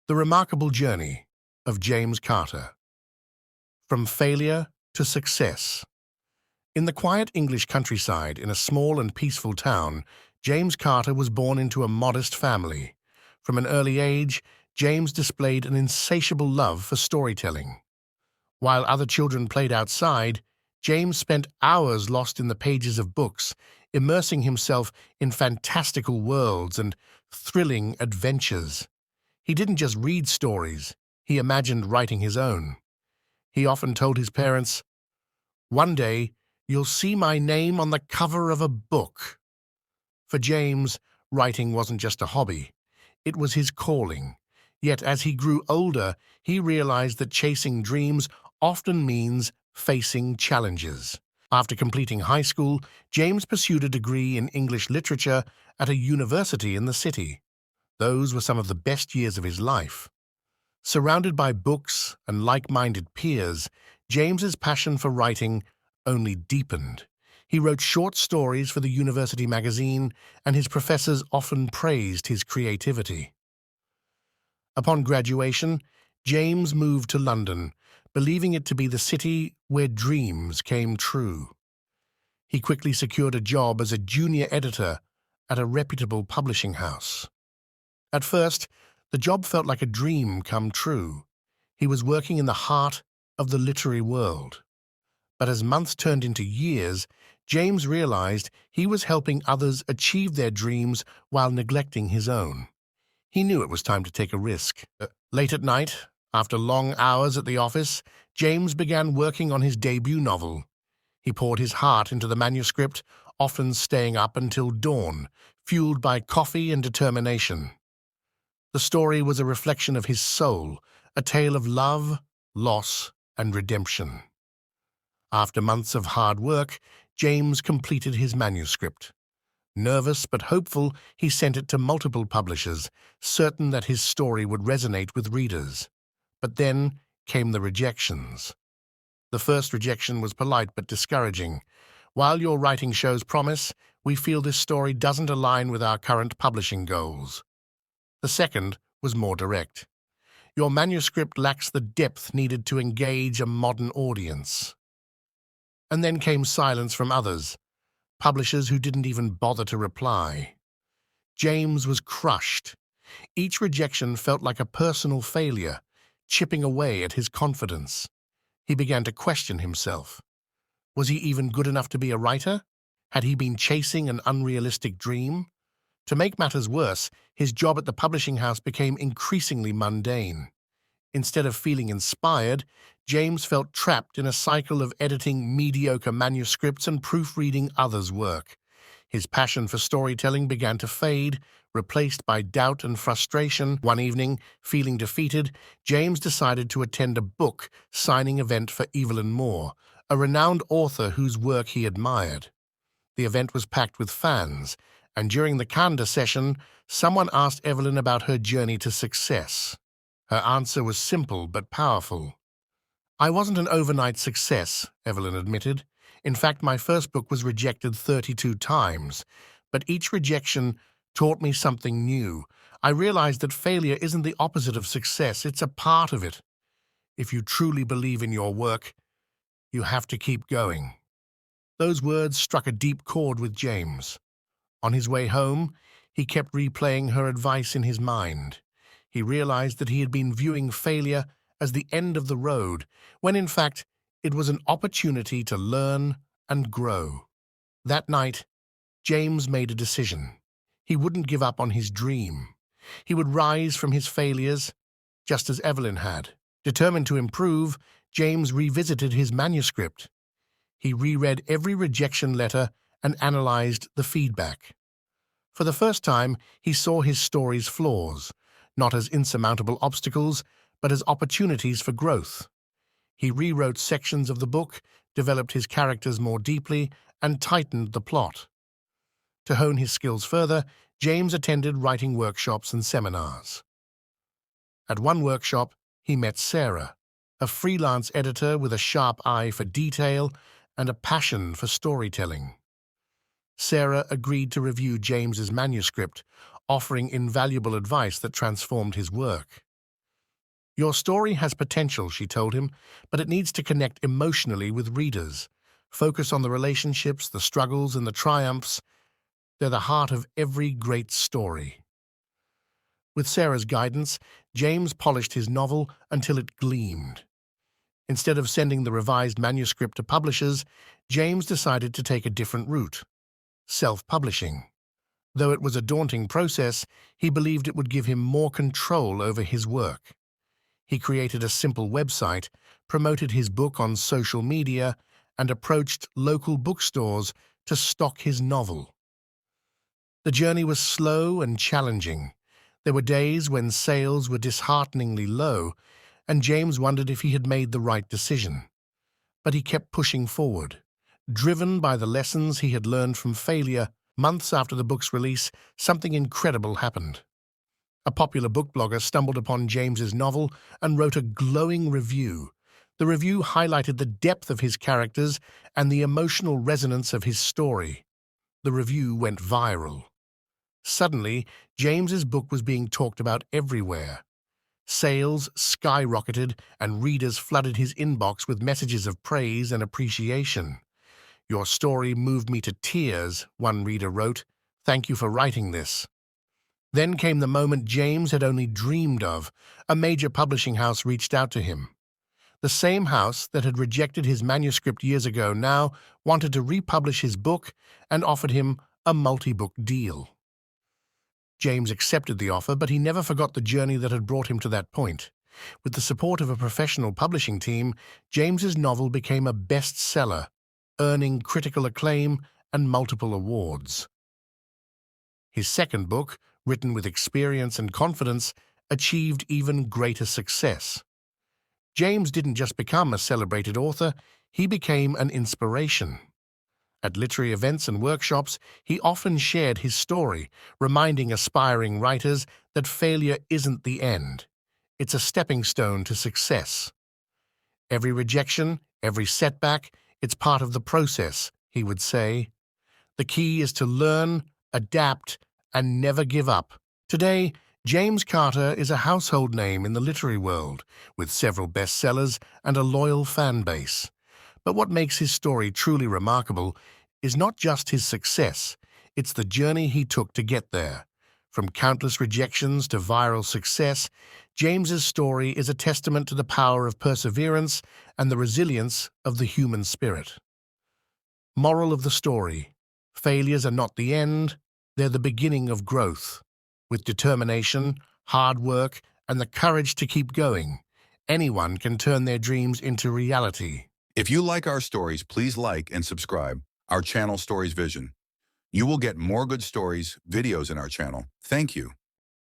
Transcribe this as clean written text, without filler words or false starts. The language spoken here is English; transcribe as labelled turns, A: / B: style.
A: The Remarkable Journey of James Carter. From Failure to Success. In the quiet English countryside, in a small and peaceful town, James Carter was born into a modest family. From an early age, James displayed an insatiable love for storytelling. While other children played outside, James spent hours lost in the pages of books, immersing himself in fantastical worlds and thrilling adventures. He didn't just read stories, he imagined writing his own. He often told his parents, "One day, you'll see my name on the cover of a book." For James, writing wasn't just a hobby, it was his calling. Yet as he grew older, he realized that chasing dreams often means facing challenges. After completing high school, James pursued a degree in English literature at a university in the city. Those were some of the best years of his life. Surrounded by books and like-minded peers, James's passion for writing only deepened. He wrote short stories for the university magazine, and his professors often praised his creativity. Upon graduation, James moved to London, believing it to be the city where dreams came true. He quickly secured a job as a junior editor at a reputable publishing house. At first, the job felt like a dream come true. He was working in the heart of the literary world. But as months turned into years, James realized he was helping others achieve their dreams while neglecting his own. He knew it was time to take a risk. Late at night, after long hours at the office, James began working on his debut novel. He poured his heart into the manuscript, often staying up until dawn, fueled by coffee and determination. The story was a reflection of his soul, a tale of love, loss, and redemption. After months of hard work, James completed his manuscript. Nervous but hopeful, he sent it to multiple publishers, certain that his story would resonate with readers. But then came the rejections. The first rejection was polite but discouraging. "While your writing shows promise, we feel this story doesn't align with our current publishing goals." The second was more direct. "Your manuscript lacks the depth needed to engage a modern audience." And then came silence from others, publishers who didn't even bother to reply. James was crushed. Each rejection felt like a personal failure, chipping away at his confidence. He began to question himself. Was he even good enough to be a writer? Had he been chasing an unrealistic dream? To make matters worse, his job at the publishing house became increasingly mundane. Instead of feeling inspired, James felt trapped in a cycle of editing mediocre manuscripts and proofreading others' work. His passion for storytelling began to fade, replaced by doubt and frustration. One evening, feeling defeated, James decided to attend a book signing event for Evelyn Moore, a renowned author whose work he admired. The event was packed with fans, and during the candor session, someone asked Evelyn about her journey to success. Her answer was simple but powerful. "I wasn't an overnight success," Evelyn admitted. "In fact, my first book was rejected 32 times, but each rejection taught me something new. I realized that failure isn't the opposite of success, it's a part of it. If you truly believe in your work, you have to keep going." Those words struck a deep chord with James. On his way home, he kept replaying her advice in his mind. He realized that he had been viewing failure as the end of the road, when in fact it was an opportunity to learn and grow. That night, James made a decision. He wouldn't give up on his dream. He would rise from his failures, just as Evelyn had. Determined to improve, James revisited his manuscript. He reread every rejection letter and analyzed the feedback. For the first time, he saw his story's flaws, not as insurmountable obstacles, but as opportunities for growth. He rewrote sections of the book, developed his characters more deeply, and tightened the plot. To hone his skills further, James attended writing workshops and seminars. At one workshop, he met Sarah, a freelance editor with a sharp eye for detail and a passion for storytelling. Sarah agreed to review James's manuscript, offering invaluable advice that transformed his work. Your story has potential, she told him, but it needs to connect emotionally with readers. Focus on the relationships, the struggles, and the triumphs. They're the heart of every great story. With Sarah's guidance, James polished his novel until it gleamed. Instead of sending the revised manuscript to publishers, James decided to take a different route: self-publishing. Though it was a daunting process, he believed it would give him more control over his work. He created a simple website, promoted his book on social media, and approached local bookstores to stock his novel. The journey was slow and challenging. There were days when sales were dishearteningly low, and James wondered if he had made the right decision. But he kept pushing forward. Driven by the lessons he had learned from failure, months after the book's release, something incredible happened. A popular book blogger stumbled upon James's novel and wrote a glowing review. The review highlighted the depth of his characters and the emotional resonance of his story. The review went viral. Suddenly, James's book was being talked about everywhere. Sales skyrocketed, and readers flooded his inbox with messages of praise and appreciation. "Your story moved me to tears," one reader wrote. "Thank you for writing this." Then came the moment James had only dreamed of. A major publishing house reached out to him. The same house that had rejected his manuscript years ago now wanted to republish his book and offered him a multi-book deal. James accepted the offer, but he never forgot the journey that had brought him to that point. With the support of a professional publishing team, James's novel became a bestseller, earning critical acclaim and multiple awards. His second book, written with experience and confidence, achieved even greater success. James didn't just become a celebrated author, he became an inspiration. At literary events and workshops, he often shared his story, reminding aspiring writers that failure isn't the end. It's a stepping stone to success. Every rejection, every setback, it's part of the process, he would say. The key is to learn, adapt, and never give up. Today, James Carter is a household name in the literary world, with several bestsellers and a loyal fan base. But what makes his story truly remarkable is not just his success, it's the journey he took to get there. From countless rejections to viral success, James's story is a testament to the power of perseverance and the resilience of the human spirit. Moral of the story: failures are not the end, they're the beginning of growth. With determination, hard work, and the courage to keep going, anyone can turn their dreams into reality.
B: If you like our stories, please like and subscribe our channel, Stories Vision. You will get more good stories, videos in our channel. Thank you.